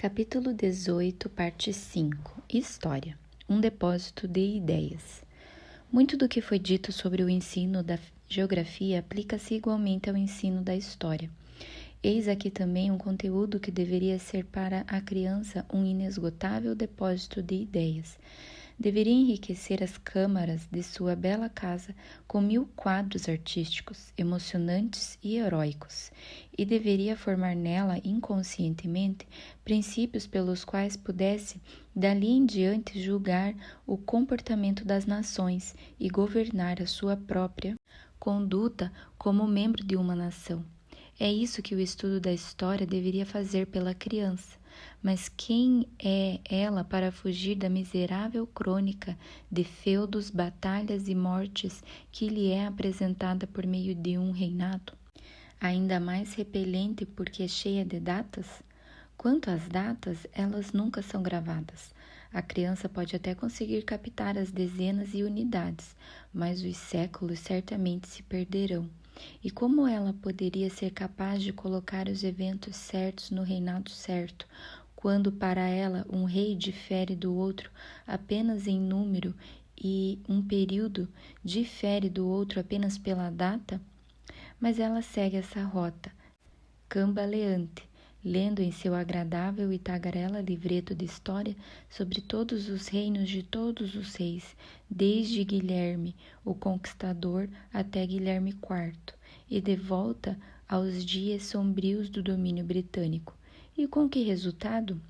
Capítulo 18, parte 5. História. Um depósito de ideias. Muito do que foi dito sobre o ensino da geografia aplica-se igualmente ao ensino da história. Eis aqui também um conteúdo que deveria ser para a criança um inesgotável depósito de ideias. Deveria enriquecer as câmaras de sua bela casa com 1000 quadros artísticos, emocionantes e heróicos, e deveria formar nela inconscientemente princípios pelos quais pudesse, dali em diante, julgar o comportamento das nações e governar a sua própria conduta como membro de uma nação. É isso que o estudo da história deveria fazer pela criança. Mas quem é ela para fugir da miserável crônica de feudos, batalhas e mortes que lhe é apresentada por meio de um reinado? Ainda mais repelente porque é cheia de datas? Quanto às datas, elas nunca são gravadas. A criança pode até conseguir captar as dezenas e unidades, mas os séculos certamente se perderão. E como ela poderia ser capaz de colocar os eventos certos no reinado certo, quando para ela um rei difere do outro apenas em número e um período difere do outro apenas pela data? Mas ela segue essa rota, cambaleante, lendo em seu agradável e tagarela livreto de história sobre todos os reinos de todos os reis, desde Guilherme, o Conquistador, até Guilherme IV, e de volta aos dias sombrios do domínio britânico. E com que resultado?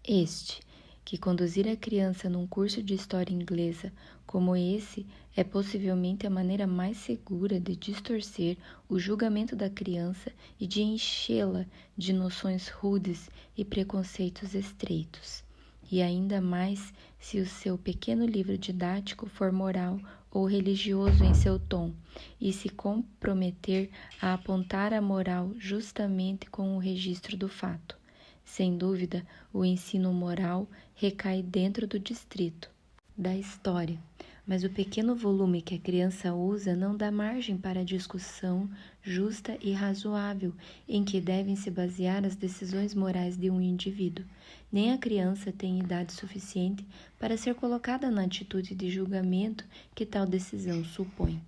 Este, que conduzir a criança num curso de história inglesa como esse é possivelmente a maneira mais segura de distorcer o julgamento da criança e de enchê-la de noções rudes e preconceitos estreitos. E ainda mais se o seu pequeno livro didático for moral ou religioso em seu tom e se comprometer a apontar a moral justamente com o registro do fato. Sem dúvida, o ensino moral recai dentro do distrito da história, mas o pequeno volume que a criança usa não dá margem para a discussão justa e razoável em que devem se basear as decisões morais de um indivíduo. Nem a criança tem idade suficiente para ser colocada na atitude de julgamento que tal decisão supõe.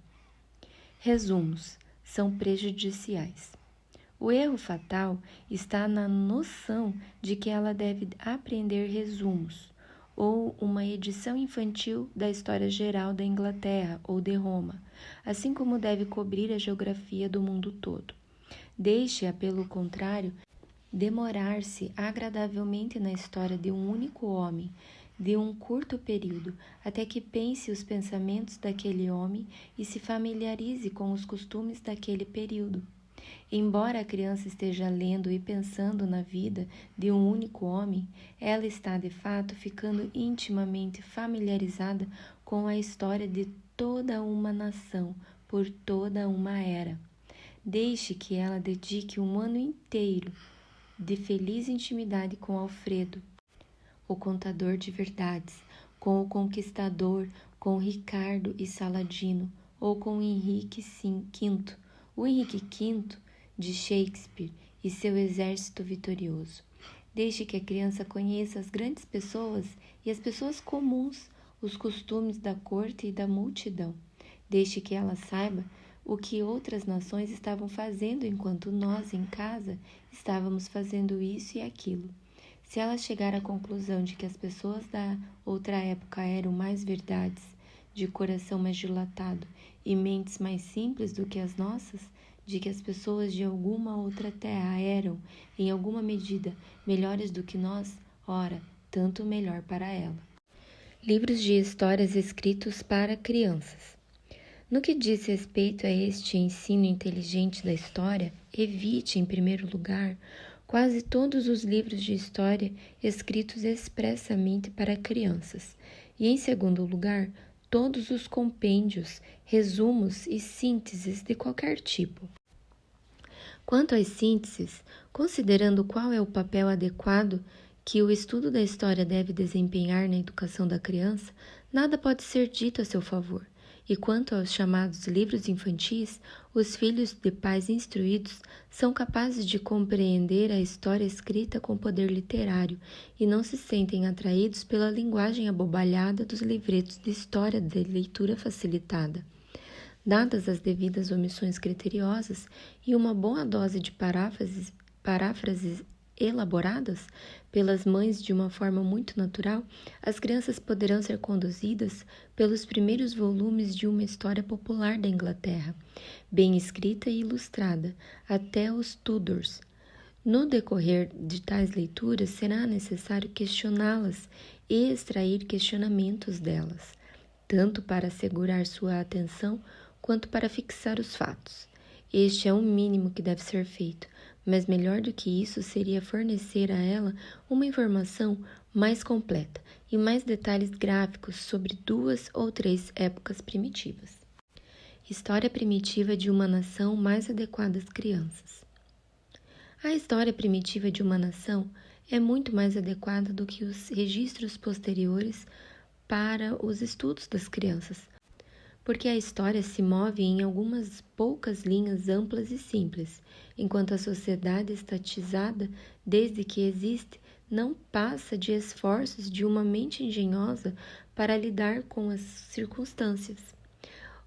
Resumos são prejudiciais. O erro fatal está na noção de que ela deve aprender resumos, ou uma edição infantil da história geral da Inglaterra ou de Roma, assim como deve cobrir a geografia do mundo todo. Deixe-a, pelo contrário, demorar-se agradavelmente na história de um único homem, de um curto período, até que pense os pensamentos daquele homem e se familiarize com os costumes daquele período. Embora a criança esteja lendo e pensando na vida de um único homem, ela está de fato ficando intimamente familiarizada com a história de toda uma nação, por toda uma era. Deixe que ela dedique um ano inteiro de feliz intimidade com Alfredo, o contador de verdades, com o conquistador, com Ricardo e Saladino, ou com Henrique V, o Henrique V de Shakespeare e seu exército vitorioso. Deixe que a criança conheça as grandes pessoas e as pessoas comuns, os costumes da corte e da multidão. Deixe que ela saiba o que outras nações estavam fazendo enquanto nós, em casa, estávamos fazendo isso e aquilo. Se ela chegar à conclusão de que as pessoas da outra época eram mais verdades, de coração mais dilatado e mentes mais simples do que as nossas, de que as pessoas de alguma outra terra eram, em alguma medida, melhores do que nós, ora, tanto melhor para ela. Livros de histórias escritos para crianças. No que diz respeito a este ensino inteligente da história, evite, em primeiro lugar, quase todos os livros de história escritos expressamente para crianças, e, em segundo lugar, todos os compêndios, resumos e sínteses de qualquer tipo. Quanto às sínteses, considerando qual é o papel adequado que o estudo da história deve desempenhar na educação da criança, nada pode ser dito a seu favor. E quanto aos chamados livros infantis, os filhos de pais instruídos são capazes de compreender a história escrita com poder literário e não se sentem atraídos pela linguagem abobalhada dos livretos de história de leitura facilitada. Dadas as devidas omissões criteriosas e uma boa dose de paráfrases elaboradas pelas mães de uma forma muito natural, as crianças poderão ser conduzidas pelos primeiros volumes de uma história popular da Inglaterra, bem escrita e ilustrada, até os Tudors. No decorrer de tais leituras, será necessário questioná-las e extrair questionamentos delas, tanto para assegurar sua atenção quanto para fixar os fatos. Este é o mínimo que deve ser feito, mas melhor do que isso seria fornecer a ela uma informação mais completa e mais detalhes gráficos sobre 2 ou 3 épocas primitivas. História primitiva de uma nação mais adequada às crianças. A história primitiva de uma nação é muito mais adequada do que os registros posteriores para os estudos das crianças, porque a história se move em algumas poucas linhas amplas e simples, enquanto a sociedade estatizada, desde que existe, não passa de esforços de uma mente engenhosa para lidar com as circunstâncias.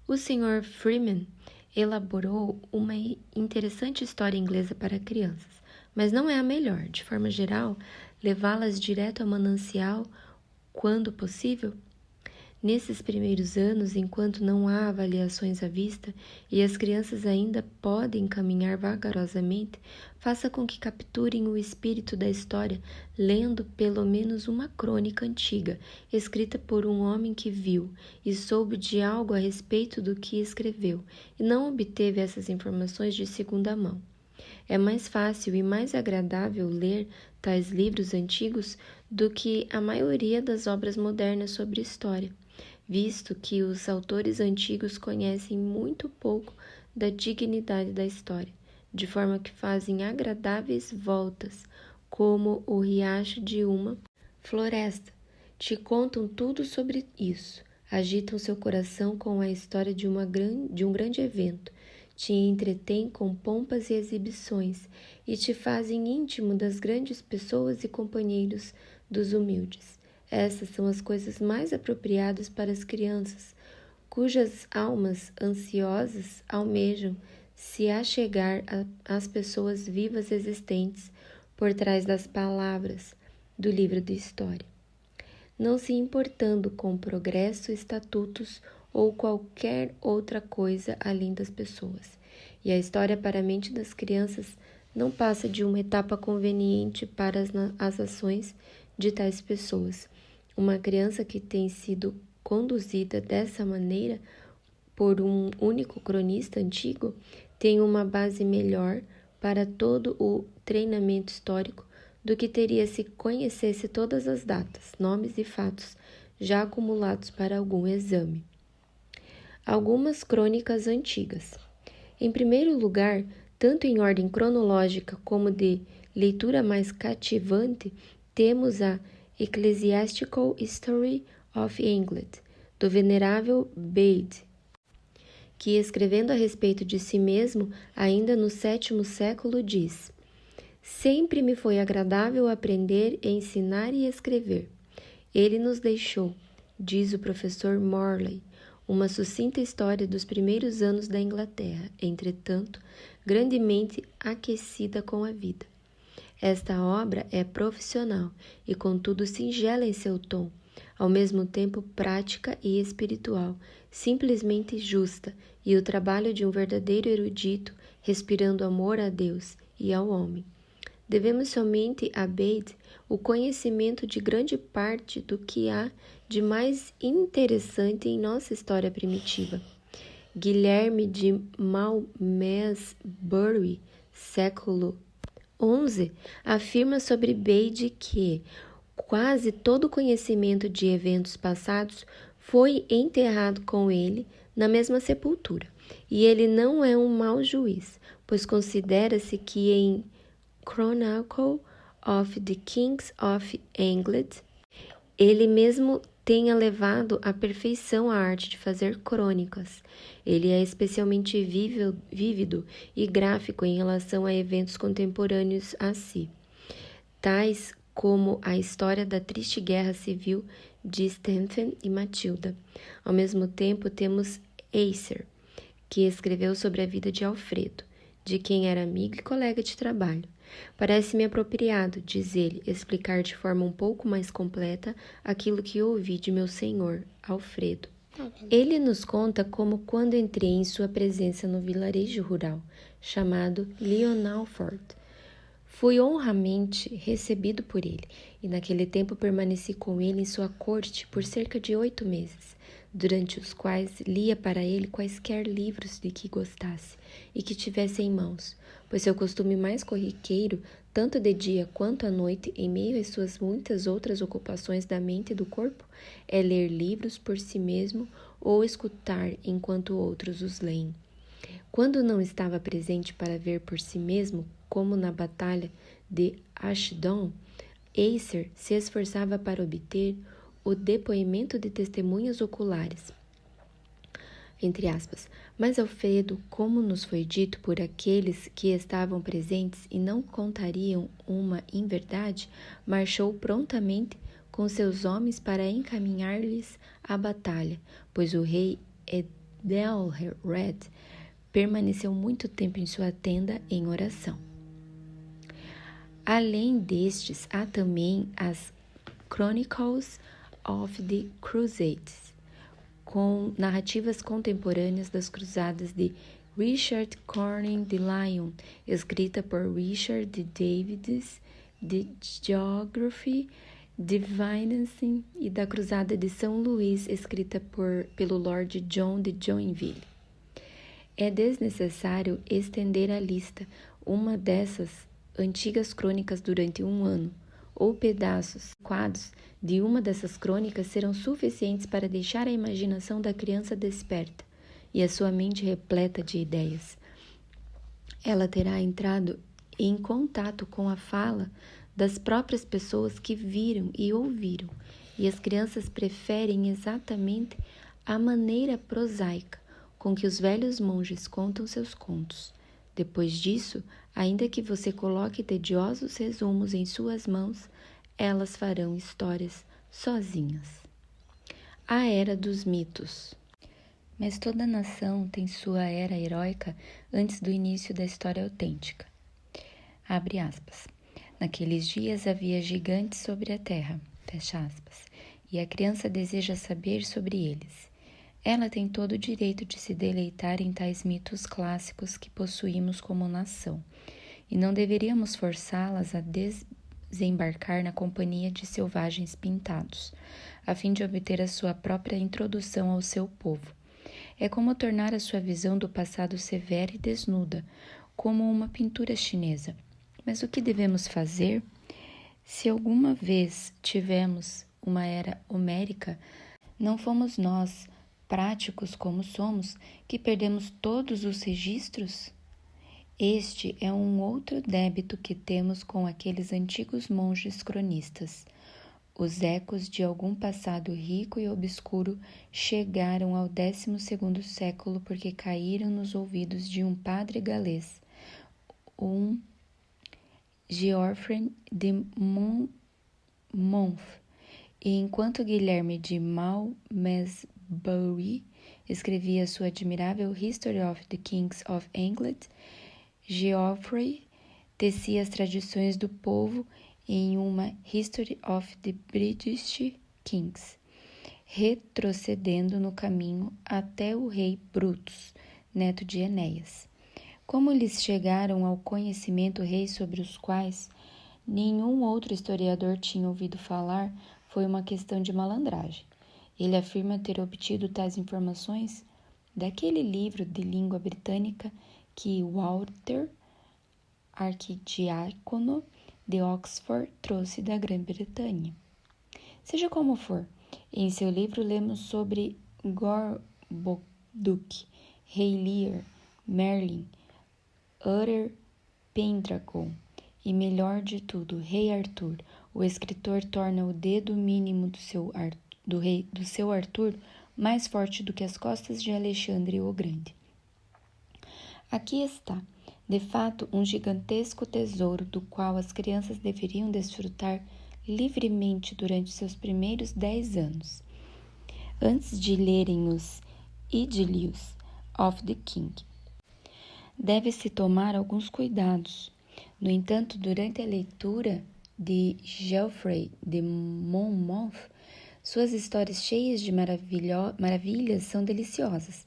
O Sr. Freeman elaborou uma interessante história inglesa para crianças, mas não é a melhor. De forma geral, levá-las direto ao manancial quando possível. Nesses primeiros anos, enquanto não há avaliações à vista e as crianças ainda podem caminhar vagarosamente, faça com que capturem o espírito da história lendo pelo menos uma crônica antiga, escrita por um homem que viu e soube de algo a respeito do que escreveu, e não obteve essas informações de segunda mão. É mais fácil e mais agradável ler tais livros antigos do que a maioria das obras modernas sobre história, visto que os autores antigos conhecem muito pouco da dignidade da história, de forma que fazem agradáveis voltas, como o riacho de uma floresta. Te contam tudo sobre isso, agitam seu coração com a história de um grande evento, te entretêm com pompas e exibições, e te fazem íntimo das grandes pessoas e companheiros dos humildes. Essas são as coisas mais apropriadas para as crianças, cujas almas ansiosas almejam se achegar às pessoas vivas existentes por trás das palavras do livro de história, não se importando com progresso, estatutos ou qualquer outra coisa além das pessoas. E a história para a mente das crianças não passa de uma etapa conveniente para as ações de tais pessoas. Uma criança que tem sido conduzida dessa maneira por um único cronista antigo tem uma base melhor para todo o treinamento histórico do que teria se conhecesse todas as datas, nomes e fatos já acumulados para algum exame. Algumas crônicas antigas. Em primeiro lugar, tanto em ordem cronológica como de leitura mais cativante, temos a Ecclesiastical History of England, do venerável Bede, que, escrevendo a respeito de si mesmo, ainda no 7º século, diz: sempre me foi agradável aprender, ensinar e escrever. Ele nos deixou, diz o professor Morley, uma sucinta história dos primeiros anos da Inglaterra, entretanto, grandemente aquecida com a vida. Esta obra é profissional e, contudo, singela em seu tom, ao mesmo tempo prática e espiritual, simplesmente justa, e o trabalho de um verdadeiro erudito, respirando amor a Deus e ao homem. Devemos somente a Bede o conhecimento de grande parte do que há de mais interessante em nossa história primitiva. Guilherme de Malmesbury, século XI, afirma sobre Bede que quase todo conhecimento de eventos passados foi enterrado com ele na mesma sepultura, e ele não é um mau juiz, pois considera-se que em Chronicle of the Kings of England ele mesmo tenha levado à perfeição a arte de fazer crônicas. Ele é especialmente vívido e gráfico em relação a eventos contemporâneos a si, tais como a história da triste guerra civil de Stephen e Matilda. Ao mesmo tempo, temos Acer, que escreveu sobre a vida de Alfredo, de quem era amigo e colega de trabalho. Parece-me apropriado, diz ele, explicar de forma um pouco mais completa aquilo que ouvi de meu senhor, Alfredo. Ele nos conta como quando entrei em sua presença no vilarejo rural, chamado Leonalford, fui honramente recebido por ele, e naquele tempo permaneci com ele em sua corte por cerca de 8 meses, durante os quais lia para ele quaisquer livros de que gostasse e que tivesse em mãos, pois seu costume mais corriqueiro, tanto de dia quanto à noite, em meio às suas muitas outras ocupações da mente e do corpo, é ler livros por si mesmo ou escutar enquanto outros os leem. Quando não estava presente para ver por si mesmo, como na batalha de Ashdod, Acer se esforçava para obter o depoimento de testemunhas oculares, entre aspas, mas Alfredo, como nos foi dito por aqueles que estavam presentes e não contariam uma inverdade, marchou prontamente com seus homens para encaminhar-lhes a batalha, pois o rei Ethelred permaneceu muito tempo em sua tenda em oração. Além destes, há também as Chronicles of the Crusades, com narrativas contemporâneas das cruzadas de Richard Corning de Lyon, escrita por Richard de Davids, de Geography de Vincennes, e da cruzada de São Luís, escrita pelo Lord John de Joinville. É desnecessário estender a lista. Uma dessas antigas crônicas durante um ano, ou quadros de uma dessas crônicas serão suficientes para deixar a imaginação da criança desperta e a sua mente repleta de ideias. Ela terá entrado em contato com a fala das próprias pessoas que viram e ouviram, e as crianças preferem exatamente a maneira prosaica com que os velhos monges contam seus contos. Depois disso, ainda que você coloque tediosos resumos em suas mãos, elas farão histórias sozinhas. A Era dos Mitos. Mas toda nação tem sua era heróica antes do início da história autêntica. Abre aspas. Naqueles dias havia gigantes sobre a terra, fecha aspas, e a criança deseja saber sobre eles. Ela tem todo o direito de se deleitar em tais mitos clássicos que possuímos como nação, e não deveríamos forçá-las a desembarcar na companhia de selvagens pintados, a fim de obter a sua própria introdução ao seu povo. É como tornar a sua visão do passado severa e desnuda, como uma pintura chinesa. Mas o que devemos fazer? Se alguma vez tivemos uma era homérica, não fomos nós, práticos como somos, que perdemos todos os registros? Este é um outro débito que temos com aqueles antigos monges cronistas. Os ecos de algum passado rico e obscuro chegaram ao 12º século porque caíram nos ouvidos de um padre galês, um Geoffrey de Monmouth, e enquanto Guilherme de Malmesbury escrevia sua admirável History of the Kings of England, Geoffrey tecia as tradições do povo em uma History of the British Kings, retrocedendo no caminho até o rei Brutus, neto de Enéas. Como lhes chegaram ao conhecimento reis sobre os quais nenhum outro historiador tinha ouvido falar, foi uma questão de malandragem. Ele afirma ter obtido tais informações daquele livro de língua britânica que Walter, arquidiácono de Oxford, trouxe da Grã-Bretanha. Seja como for, em seu livro lemos sobre Gorboduc, Rei Lear, Merlin, Uther Pendragon e, melhor de tudo, Rei Arthur. O escritor torna o dedo mínimo do seu do seu Arthur mais forte do que as costas de Alexandre o Grande. Aqui está, de fato, um gigantesco tesouro do qual as crianças deveriam desfrutar livremente durante seus primeiros 10 anos, antes de lerem os Idyllius of the King. Deve-se tomar alguns cuidados. No entanto, durante a leitura de Geoffrey de Monmouth, suas histórias cheias de maravilhas são deliciosas,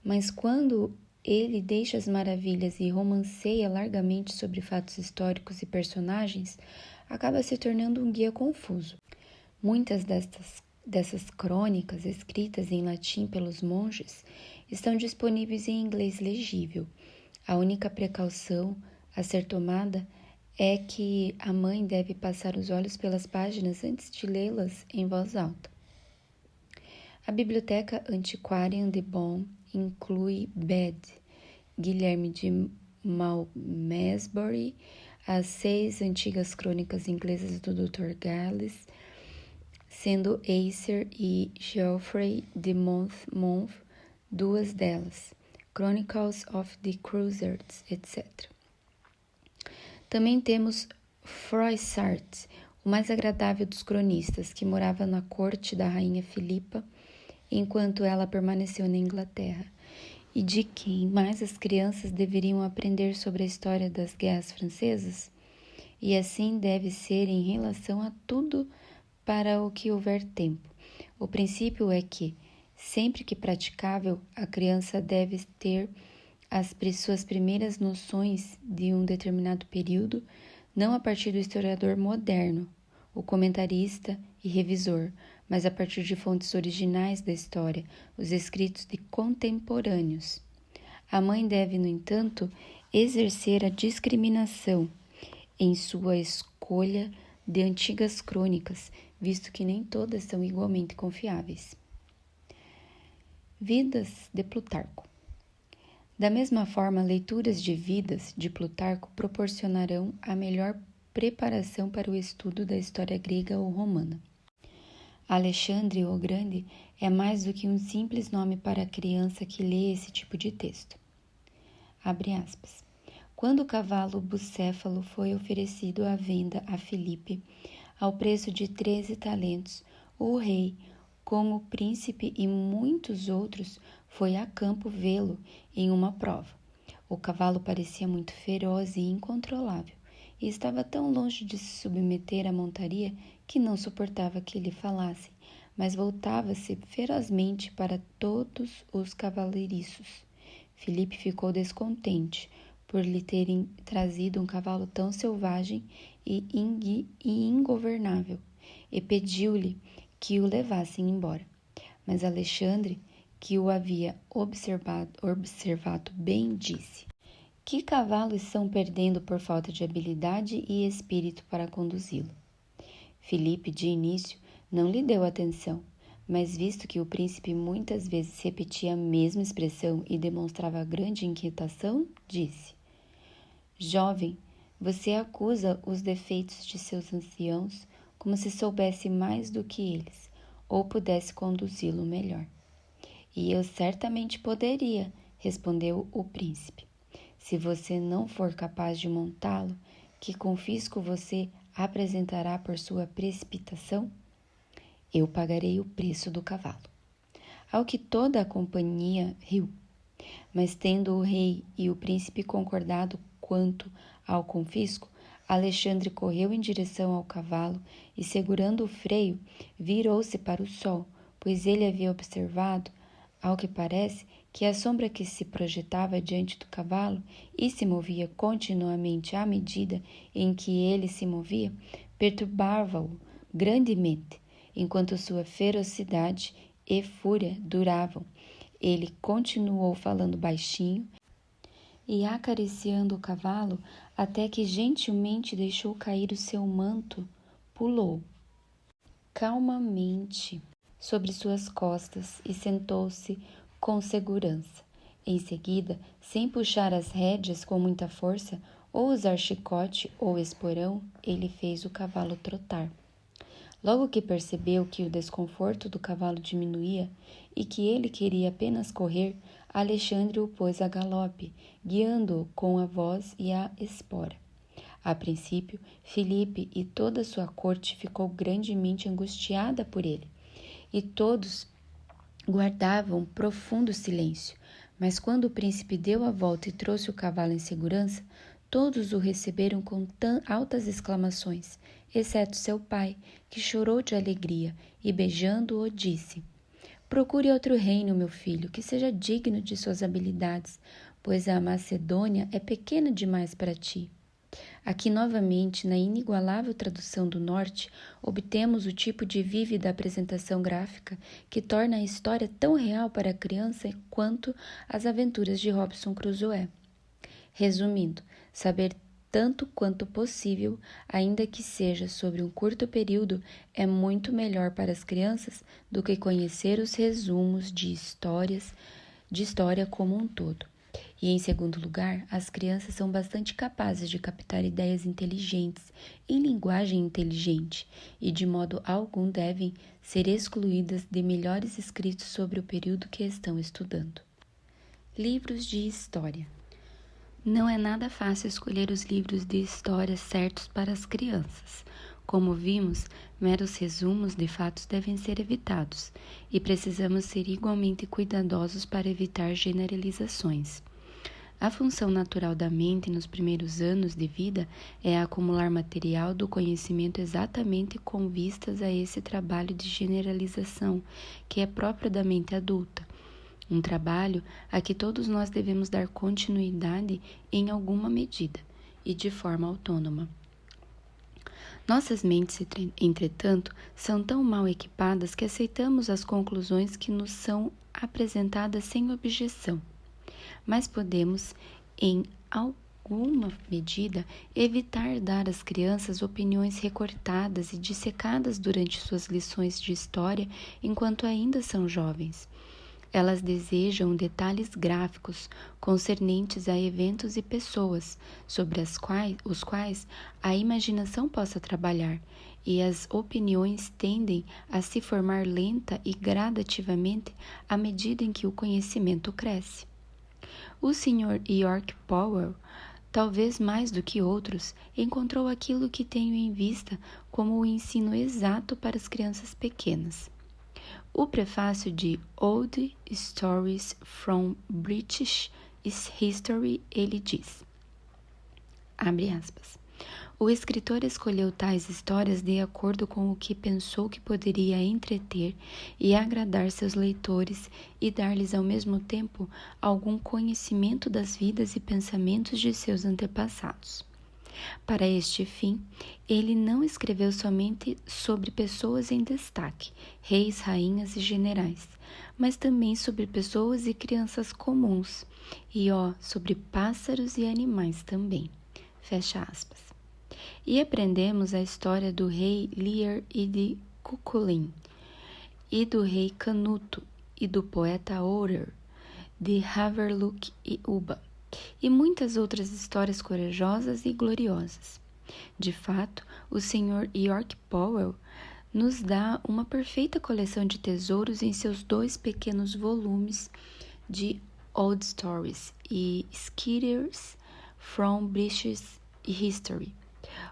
mas quando ele deixa as maravilhas e romanceia largamente sobre fatos históricos e personagens, acaba se tornando um guia confuso. Muitas dessas crônicas, escritas em latim pelos monges, estão disponíveis em inglês legível. A única precaução a ser tomada é que a mãe deve passar os olhos pelas páginas antes de lê-las em voz alta. A Biblioteca Antiquarian de Bonn inclui Bede, Guilherme de Malmesbury, as 6 antigas crônicas inglesas do Dr. Galles, sendo Acer e Geoffrey de Monmouth 2 delas, Chronicles of the Crusades, etc. Também temos Froissart, o mais agradável dos cronistas, que morava na corte da rainha Filipa, enquanto ela permaneceu na Inglaterra, e de quem mais as crianças deveriam aprender sobre a história das guerras francesas, e assim deve ser em relação a tudo para o que houver tempo. O princípio é que, sempre que praticável, a criança deve ter suas primeiras noções de um determinado período, não a partir do historiador moderno, o comentarista e revisor, mas a partir de fontes originais da história, os escritos de contemporâneos. A mãe deve, no entanto, exercer a discriminação em sua escolha de antigas crônicas, visto que nem todas são igualmente confiáveis. Vidas de Plutarco. Da mesma forma, leituras de vidas de Plutarco proporcionarão a melhor preparação para o estudo da história grega ou romana. Alexandre o Grande é mais do que um simples nome para a criança que lê esse tipo de texto. Abre aspas. Quando o cavalo bucéfalo foi oferecido à venda a Filipe, ao preço de 13 talentos, o rei, com o príncipe e muitos outros, foi a campo vê-lo em uma prova. O cavalo parecia muito feroz e incontrolável, e estava tão longe de se submeter à montaria que não suportava que lhe falassem, mas voltava-se ferozmente para todos os cavaleiriços. Filipe ficou descontente por lhe terem trazido um cavalo tão selvagem e ingovernável, e pediu-lhe que o levassem embora. Mas Alexandre, que o havia observado bem, disse: que cavalos estão perdendo por falta de habilidade e espírito para conduzi-lo? Filipe, de início, não lhe deu atenção, mas visto que o príncipe muitas vezes repetia a mesma expressão e demonstrava grande inquietação, disse: jovem, você acusa os defeitos de seus anciãos como se soubesse mais do que eles, ou pudesse conduzi-lo melhor. E eu certamente poderia, respondeu o príncipe. Se você não for capaz de montá-lo, que confisco você apresentará por sua precipitação? Eu pagarei o preço do cavalo. Ao que toda a companhia riu. Mas tendo o rei e o príncipe concordado quanto ao confisco, Alexandre correu em direção ao cavalo e, segurando o freio, virou-se para o sol, pois ele havia observado, ao que parece, que a sombra que se projetava diante do cavalo e se movia continuamente à medida em que ele se movia, perturbava-o grandemente, enquanto sua ferocidade e fúria duravam. Ele continuou falando baixinho e acariciando o cavalo até que gentilmente deixou cair o seu manto, pulou calmamente sobre suas costas e sentou-se com segurança. Em seguida, sem puxar as rédeas com muita força, ou usar chicote ou esporão, ele fez o cavalo trotar. Logo que percebeu que o desconforto do cavalo diminuía e que ele queria apenas correr, Alexandre o pôs a galope, guiando-o com a voz e a espora. A princípio, Filipe e toda a sua corte ficou grandemente angustiada por ele, e todos guardavam profundo silêncio. Mas quando o príncipe deu a volta e trouxe o cavalo em segurança, todos o receberam com altas exclamações, exceto seu pai, que chorou de alegria e, beijando-o, disse: Procure outro reino, meu filho, que seja digno de suas habilidades, pois a Macedônia é pequena demais para ti. Aqui, novamente, na inigualável tradução do Norte, obtemos o tipo de vívida apresentação gráfica que torna a história tão real para a criança quanto as aventuras de Robinson Crusoe. Resumindo, saber tanto quanto possível, ainda que seja sobre um curto período, é muito melhor para as crianças do que conhecer os resumos de história como um todo. E, em segundo lugar, as crianças são bastante capazes de captar ideias inteligentes em linguagem inteligente e, de modo algum, devem ser excluídas de melhores escritos sobre o período que estão estudando. Livros de história. Não é nada fácil escolher os livros de história certos para as crianças. Como vimos, meros resumos de fatos devem ser evitados, e precisamos ser igualmente cuidadosos para evitar generalizações. A função natural da mente nos primeiros anos de vida é acumular material do conhecimento exatamente com vistas a esse trabalho de generalização, que é próprio da mente adulta. Um trabalho a que todos nós devemos dar continuidade em alguma medida e de forma autônoma. Nossas mentes, entretanto, são tão mal equipadas que aceitamos as conclusões que nos são apresentadas sem objeção. Mas podemos, em alguma medida, evitar dar às crianças opiniões recortadas e dissecadas durante suas lições de história enquanto ainda são jovens. Elas desejam detalhes gráficos concernentes a eventos e pessoas, sobre os quais a imaginação possa trabalhar, e as opiniões tendem a se formar lenta e gradativamente à medida em que o conhecimento cresce. O Sr. York Powell, talvez mais do que outros, encontrou aquilo que tenho em vista como o ensino exato para as crianças pequenas. O prefácio de Old Stories from British History, ele diz, abre aspas, o escritor escolheu tais histórias de acordo com o que pensou que poderia entreter e agradar seus leitores e dar-lhes ao mesmo tempo algum conhecimento das vidas e pensamentos de seus antepassados. Para este fim, ele não escreveu somente sobre pessoas em destaque, reis, rainhas e generais, mas também sobre pessoas e crianças comuns, e sobre pássaros e animais também. Fecha aspas. E aprendemos a história do rei Lear e de Cuchulainn, e do rei Canuto, e do poeta Otter, de Havelock e Uba, e muitas outras histórias corajosas e gloriosas. De fato, o Sr. York Powell nos dá uma perfeita coleção de tesouros em seus 2 pequenos volumes de Old Stories e Skitters from British History,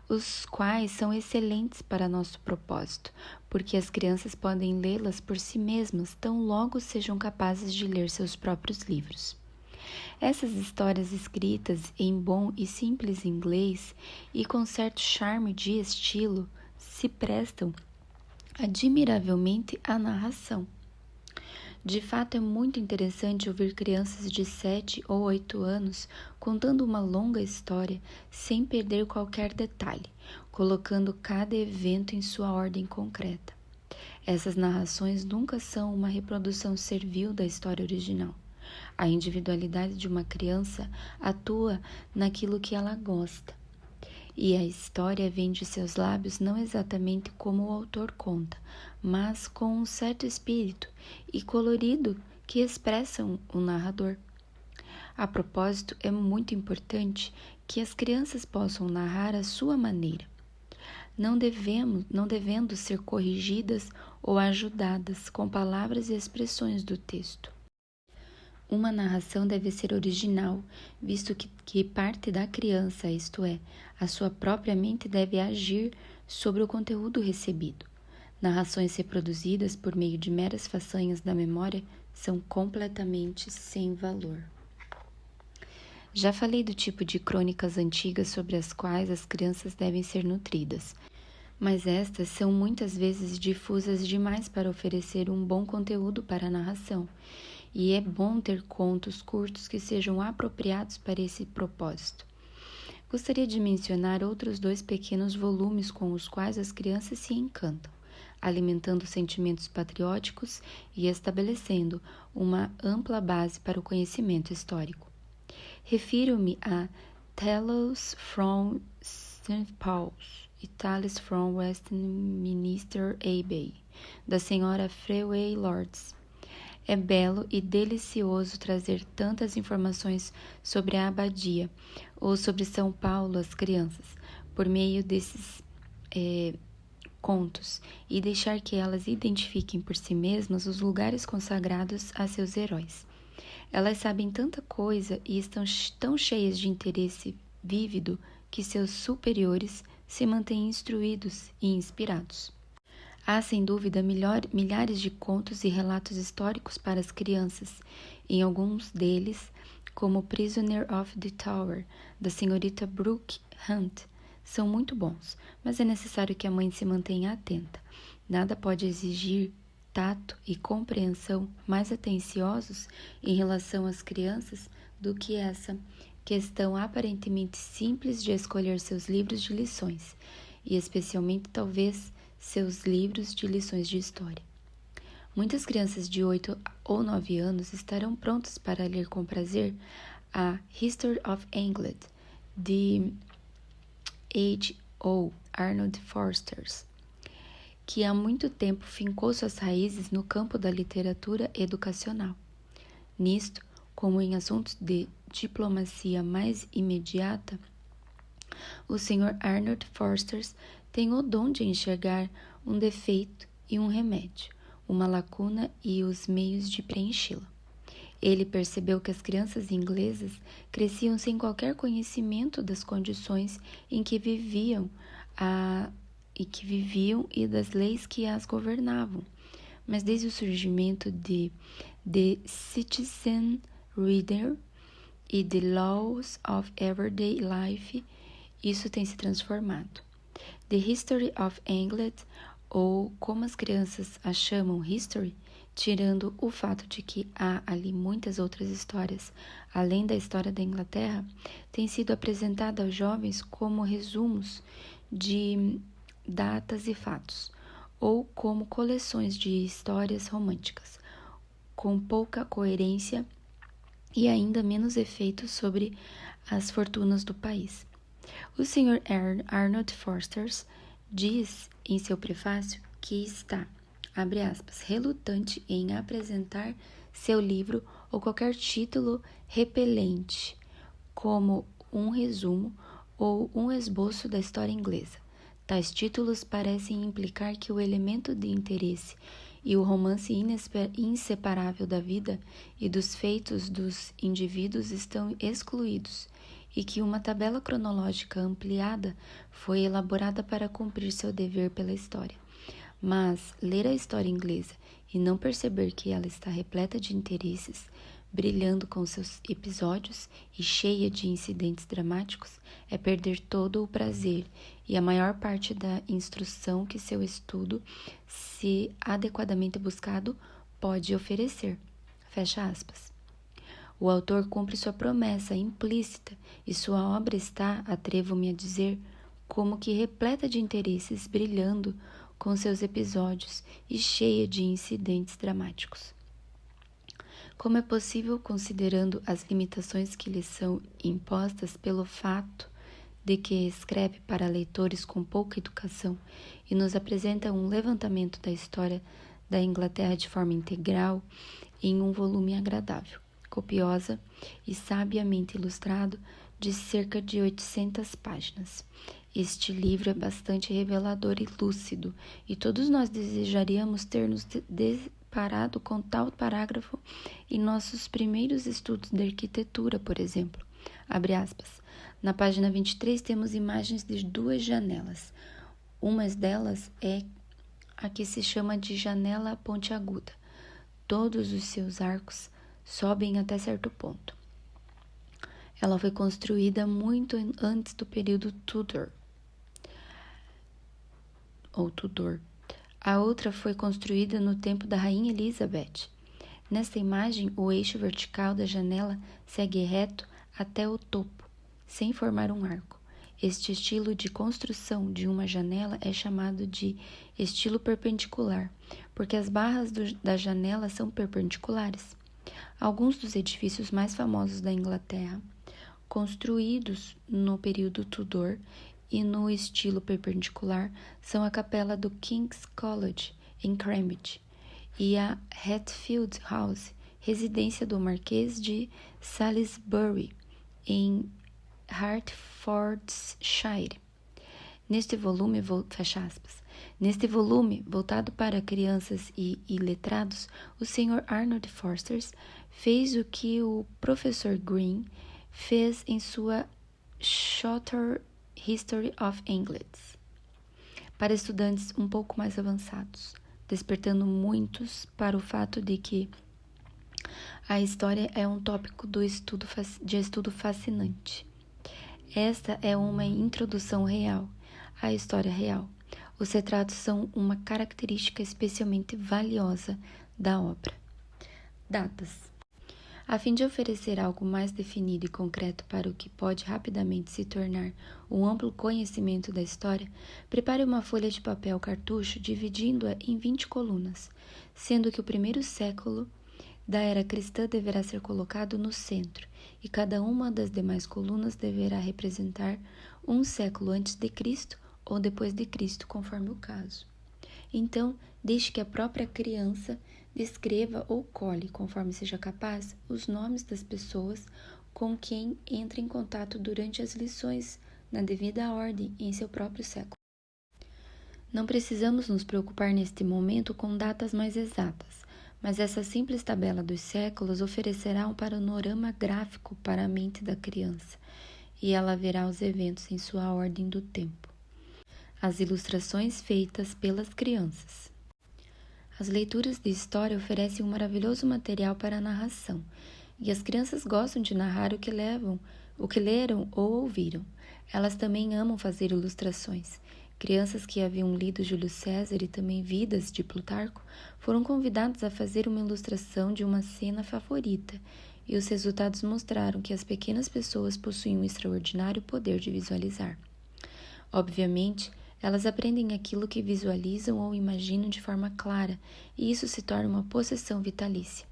os quais são excelentes para nosso propósito, porque as crianças podem lê-las por si mesmas tão logo sejam capazes de ler seus próprios livros. Essas histórias escritas em bom e simples inglês e com certo charme de estilo se prestam admiravelmente à narração. De fato, é muito interessante ouvir crianças de 7 ou 8 anos contando uma longa história sem perder qualquer detalhe, colocando cada evento em sua ordem concreta. Essas narrações nunca são uma reprodução servil da história original. A individualidade de uma criança atua naquilo que ela gosta, e a história vem de seus lábios não exatamente como o autor conta, mas com um certo espírito e colorido que expressam o narrador. A propósito, é muito importante que as crianças possam narrar à sua maneira. não devendo ser corrigidas ou ajudadas com palavras e expressões do texto. Uma narração deve ser original, visto que parte da criança, isto é, a sua própria mente deve agir sobre o conteúdo recebido. Narrações reproduzidas por meio de meras façanhas da memória são completamente sem valor. Já falei do tipo de crônicas antigas sobre as quais as crianças devem ser nutridas, mas estas são muitas vezes difusas demais para oferecer um bom conteúdo para a narração, e é bom ter contos curtos que sejam apropriados para esse propósito. Gostaria de mencionar outros 2 pequenos volumes com os quais as crianças se encantam, alimentando sentimentos patrióticos e estabelecendo uma ampla base para o conhecimento histórico. Refiro-me a Tales from St. Paul's e Tales from Westminster Abbey, da senhora Freeway Lords. É belo e delicioso trazer tantas informações sobre a abadia ou sobre São Paulo às crianças, por meio desses contos, e deixar que elas identifiquem por si mesmas os lugares consagrados a seus heróis. Elas sabem tanta coisa e estão tão cheias de interesse vívido que seus superiores se mantêm instruídos e inspirados. Há, sem dúvida, milhares de contos e relatos históricos para as crianças, em alguns deles, como Prisoner of the Tower, da senhorita Brooke Hunt, são muito bons, mas é necessário que a mãe se mantenha atenta. Nada pode exigir tato e compreensão mais atenciosos em relação às crianças do que essa questão aparentemente simples de escolher seus livros de lições, e especialmente, talvez, seus livros de lições de história. Muitas crianças de 8 ou 9 anos estarão prontas para ler com prazer a History of England, de H.O. Arnold Forster, que há muito tempo fincou suas raízes no campo da literatura educacional. Nisto, como em assuntos de diplomacia mais imediata, o Sr. Arnold Forster tem o dom de enxergar um defeito e um remédio, uma lacuna e os meios de preenchê-la. Ele percebeu que as crianças inglesas cresciam sem qualquer conhecimento das condições em que viviam e das leis que as governavam. Mas desde o surgimento de The Citizen Reader e The Laws of Everyday Life, isso tem se transformado. The History of England, ou como as crianças a chamam History, tirando o fato de que há ali muitas outras histórias, além da história da Inglaterra, tem sido apresentada aos jovens como resumos de datas e fatos, ou como coleções de histórias românticas, com pouca coerência e ainda menos efeito sobre as fortunas do país. O Sr. Arnold Forster diz em seu prefácio que está, abre aspas, relutante em apresentar seu livro ou qualquer título repelente como um resumo ou um esboço da história inglesa. Tais títulos parecem implicar que o elemento de interesse e o romance inseparável da vida e dos feitos dos indivíduos estão excluídos, e que uma tabela cronológica ampliada foi elaborada para cumprir seu dever pela história. Mas ler a história inglesa e não perceber que ela está repleta de interesses, brilhando com seus episódios e cheia de incidentes dramáticos, é perder todo o prazer e a maior parte da instrução que seu estudo, se adequadamente buscado, pode oferecer. Fecha aspas. O autor cumpre sua promessa implícita e sua obra está, atrevo-me a dizer, como que repleta de interesses, brilhando com seus episódios e cheia de incidentes dramáticos. Como é possível, considerando as limitações que lhe são impostas pelo fato de que escreve para leitores com pouca educação e nos apresenta um levantamento da história da Inglaterra de forma integral em um volume agradável, copiosa e sabiamente ilustrado de cerca de 800 páginas. Este livro é bastante revelador e lúcido, e todos nós desejaríamos ter nos deparado com tal parágrafo em nossos primeiros estudos de arquitetura, por exemplo. Abre aspas. Na página 23 temos imagens de 2 janelas. Uma delas é a que se chama de janela pontiaguda. Todos os seus arcos sobem até certo ponto. Ela foi construída muito antes do período Tudor. A outra foi construída no tempo da Rainha Elizabeth. Nesta imagem, o eixo vertical da janela segue reto até o topo, sem formar um arco. Este estilo de construção de uma janela é chamado de estilo perpendicular, porque as barras da janela são perpendiculares. Alguns dos edifícios mais famosos da Inglaterra, construídos no período Tudor e no estilo perpendicular, são a capela do King's College, em Cambridge, e a Hatfield House, residência do Marquês de Salisbury, em Hertfordshire. Neste volume, voltado para crianças e iletrados, o Sr. Arnold Forster fez o que o professor Green fez em sua Shorter History of England, para estudantes um pouco mais avançados, despertando muitos para o fato de que a história é um tópico de estudo fascinante. Esta é uma introdução real à história real. Os retratos são uma característica especialmente valiosa da obra. Datas. A fim de oferecer algo mais definido e concreto para o que pode rapidamente se tornar um amplo conhecimento da história, prepare uma folha de papel cartucho dividindo-a em 20 colunas, sendo que o primeiro século da era cristã deverá ser colocado no centro, e cada uma das demais colunas deverá representar um século antes de Cristo ou depois de Cristo, conforme o caso. Então, deixe que a própria criança descreva ou cole, conforme seja capaz, os nomes das pessoas com quem entra em contato durante as lições, na devida ordem, em seu próprio século. Não precisamos nos preocupar neste momento com datas mais exatas, mas essa simples tabela dos séculos oferecerá um panorama gráfico para a mente da criança, e ela verá os eventos em sua ordem do tempo. As ilustrações feitas pelas crianças. As leituras de história oferecem um maravilhoso material para a narração, e as crianças gostam de narrar o que leram ou ouviram. Elas também amam fazer ilustrações. Crianças que haviam lido Júlio César e também Vidas de Plutarco foram convidadas a fazer uma ilustração de uma cena favorita, e os resultados mostraram que as pequenas pessoas possuem um extraordinário poder de visualizar. Obviamente, elas aprendem aquilo que visualizam ou imaginam de forma clara, e isso se torna uma possessão vitalícia.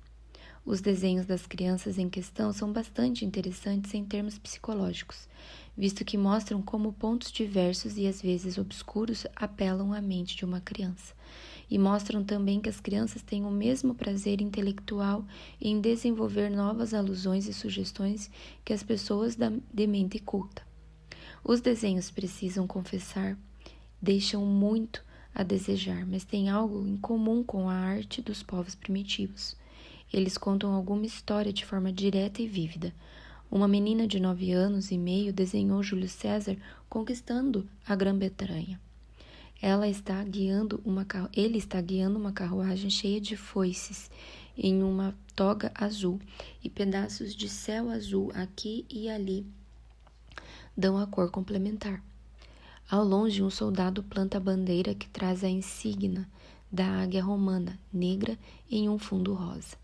Os desenhos das crianças em questão são bastante interessantes em termos psicológicos, visto que mostram como pontos diversos e às vezes obscuros apelam à mente de uma criança, e mostram também que as crianças têm o mesmo prazer intelectual em desenvolver novas alusões e sugestões que as pessoas de mente culta. Os desenhos, precisam confessar, deixam muito a desejar, mas têm algo em comum com a arte dos povos primitivos. Eles contam alguma história de forma direta e vívida. Uma menina de 9 anos e meio desenhou Júlio César conquistando a Grã-Bretanha. Ele está guiando uma carruagem cheia de foices em uma toga azul, e pedaços de céu azul aqui e ali dão a cor complementar. Ao longe, um soldado planta a bandeira que traz a insígnia da águia romana, negra, em um fundo rosa.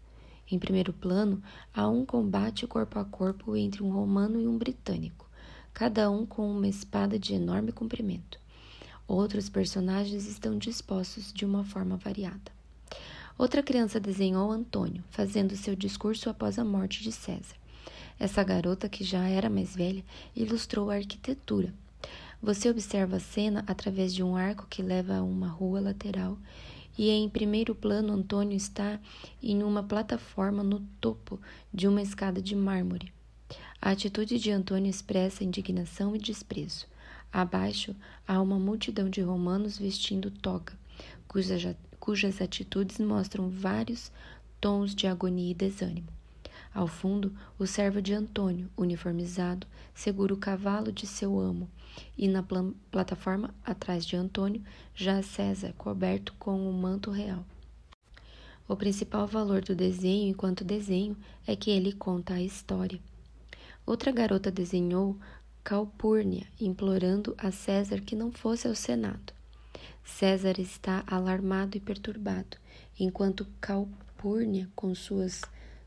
Em primeiro plano, há um combate corpo a corpo entre um romano e um britânico, cada um com uma espada de enorme comprimento. Outros personagens estão dispostos de uma forma variada. Outra criança desenhou Antônio, fazendo seu discurso após a morte de César. Essa garota, que já era mais velha, ilustrou a arquitetura. Você observa a cena através de um arco que leva a uma rua lateral, e em primeiro plano Antônio está em uma plataforma no topo de uma escada de mármore. A atitude de Antônio expressa indignação e desprezo. Abaixo há uma multidão de romanos vestindo toga, cujas atitudes mostram vários tons de agonia e desânimo. Ao fundo, o servo de Antônio, uniformizado, segura o cavalo de seu amo, e na plataforma atrás de Antônio jaz César, coberto com o manto real. O principal valor do desenho enquanto desenho é que ele conta a história. Outra garota desenhou Calpurnia, implorando a César que não fosse ao Senado. César está alarmado e perturbado, enquanto Calpurnia, com suas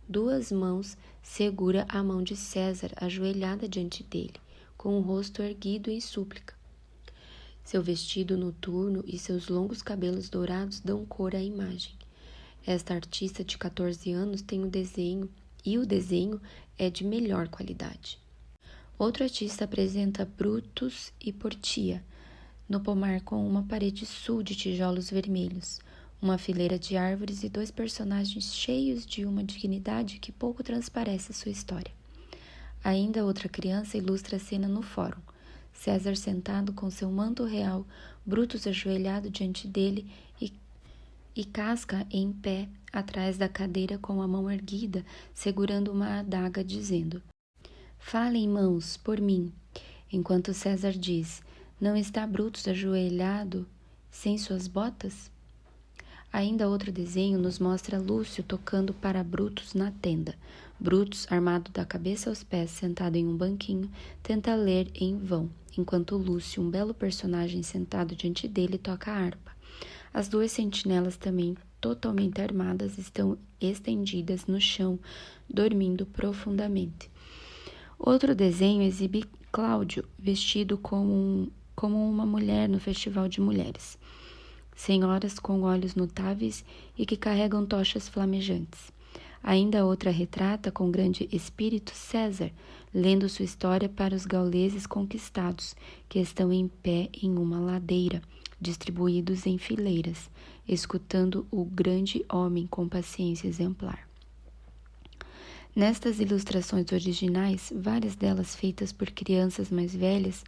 2 mãos, segura a mão de César ajoelhada diante dele, com o rosto erguido em súplica. Seu vestido noturno e seus longos cabelos dourados dão cor à imagem. Esta artista de 14 anos tem um desenho, e o desenho é de melhor qualidade. Outro artista apresenta Brutus e Portia, no pomar com uma parede sul de tijolos vermelhos, uma fileira de árvores e 2 personagens cheios de uma dignidade que pouco transparece sua história. Ainda outra criança ilustra a cena no fórum. César sentado com seu manto real, Brutus ajoelhado diante dele e Casca em pé atrás da cadeira com a mão erguida, segurando uma adaga, dizendo: "Falem, mãos, por mim." Enquanto César diz: "Não está Brutus ajoelhado sem suas botas?" Ainda outro desenho nos mostra Lúcio tocando para Brutus na tenda. Brutus, armado da cabeça aos pés, sentado em um banquinho, tenta ler em vão, enquanto Lúcio, um belo personagem sentado diante dele, toca a harpa. As 2 sentinelas, também totalmente armadas, estão estendidas no chão, dormindo profundamente. Outro desenho exibe Cláudio, vestido como uma mulher no festival de mulheres. Senhoras com olhos notáveis e que carregam tochas flamejantes. Ainda outra retrata, com grande espírito, César, lendo sua história para os gauleses conquistados, que estão em pé em uma ladeira, distribuídos em fileiras, escutando o grande homem com paciência exemplar. Nestas ilustrações originais, várias delas feitas por crianças mais velhas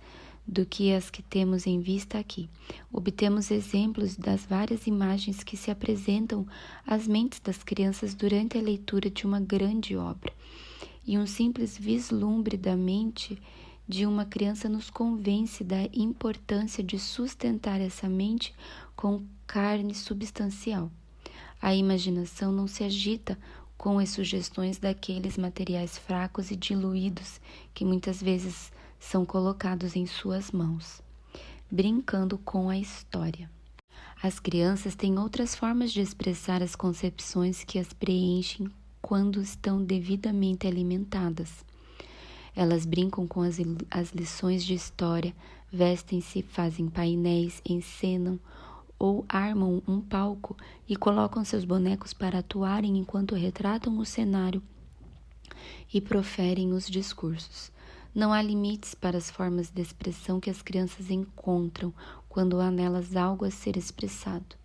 do que as que temos em vista aqui, obtemos exemplos das várias imagens que se apresentam às mentes das crianças durante a leitura de uma grande obra. E um simples vislumbre da mente de uma criança nos convence da importância de sustentar essa mente com carne substancial. A imaginação não se agita com as sugestões daqueles materiais fracos e diluídos que muitas vezes são colocados em suas mãos, brincando com a história. As crianças têm outras formas de expressar as concepções que as preenchem quando estão devidamente alimentadas. Elas brincam com as lições de história, vestem-se, fazem painéis, encenam ou armam um palco e colocam seus bonecos para atuarem enquanto retratam o cenário e proferem os discursos. Não há limites para as formas de expressão que as crianças encontram quando há nelas algo a ser expressado.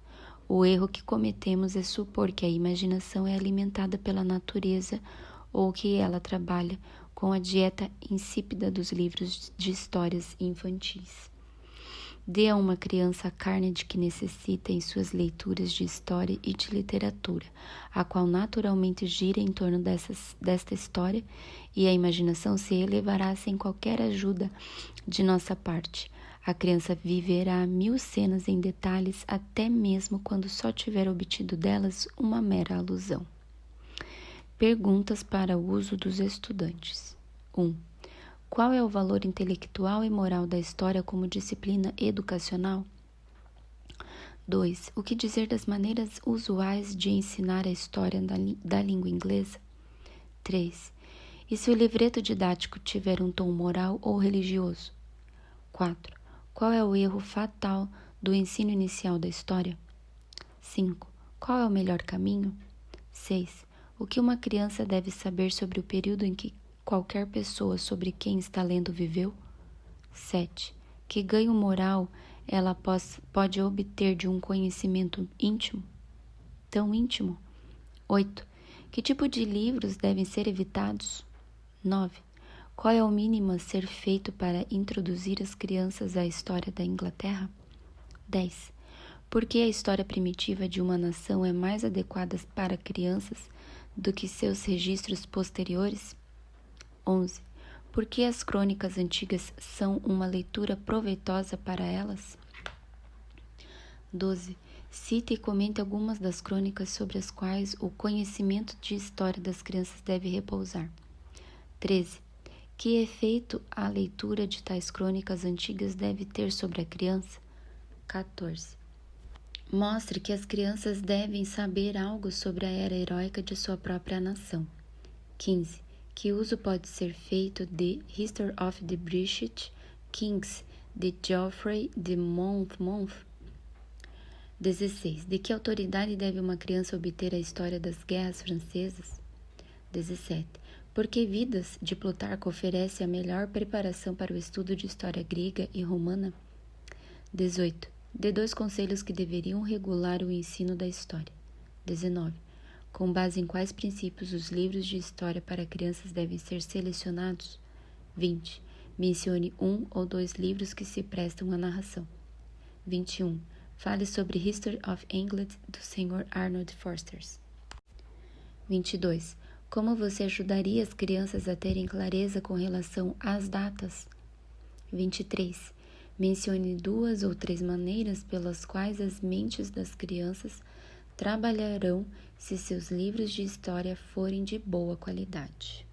O erro que cometemos é supor que a imaginação é alimentada pela natureza ou que ela trabalha com a dieta insípida dos livros de histórias infantis. Dê a uma criança a carne de que necessita em suas leituras de história e de literatura, a qual naturalmente gira em torno desta história, e a imaginação se elevará sem qualquer ajuda de nossa parte. A criança viverá 1000 cenas em detalhes, até mesmo quando só tiver obtido delas uma mera alusão. Perguntas para o uso dos estudantes. 1. Qual é o valor intelectual e moral da história como disciplina educacional? 2. O que dizer das maneiras usuais de ensinar a história da língua inglesa? 3. E se o livreto didático tiver um tom moral ou religioso? 4. Qual é o erro fatal do ensino inicial da história? 5. Qual é o melhor caminho? 6. O que uma criança deve saber sobre o período em que qualquer pessoa sobre quem está lendo viveu? 7. Que ganho moral ela pode obter de um conhecimento íntimo? Tão íntimo? 8. Que tipo de livros devem ser evitados? 9. Qual é o mínimo a ser feito para introduzir as crianças à história da Inglaterra? 10. Por que a história primitiva de uma nação é mais adequada para crianças do que seus registros posteriores? 11. Por que as crônicas antigas são uma leitura proveitosa para elas? 12. Cite e comente algumas das crônicas sobre as quais o conhecimento de história das crianças deve repousar. 13. Que efeito a leitura de tais crônicas antigas deve ter sobre a criança? 14. Mostre que as crianças devem saber algo sobre a era heróica de sua própria nação. 15. Que uso pode ser feito de History of the British Kings, de Geoffrey de Monmouth? 16. De que autoridade deve uma criança obter a história das guerras francesas? 17. Por que Vidas, de Plutarco, oferece a melhor preparação para o estudo de história grega e romana? 18. Dê 2 conselhos que deveriam regular o ensino da história. 19. Com base em quais princípios os livros de história para crianças devem ser selecionados? 20. Mencione 1 ou 2 livros que se prestam à narração. 21. Fale sobre History of England, do Sr. Arnold Foster. 22. Como você ajudaria as crianças a terem clareza com relação às datas? 23. Mencione 2 ou 3 maneiras pelas quais as mentes das crianças trabalharão se seus livros de história forem de boa qualidade.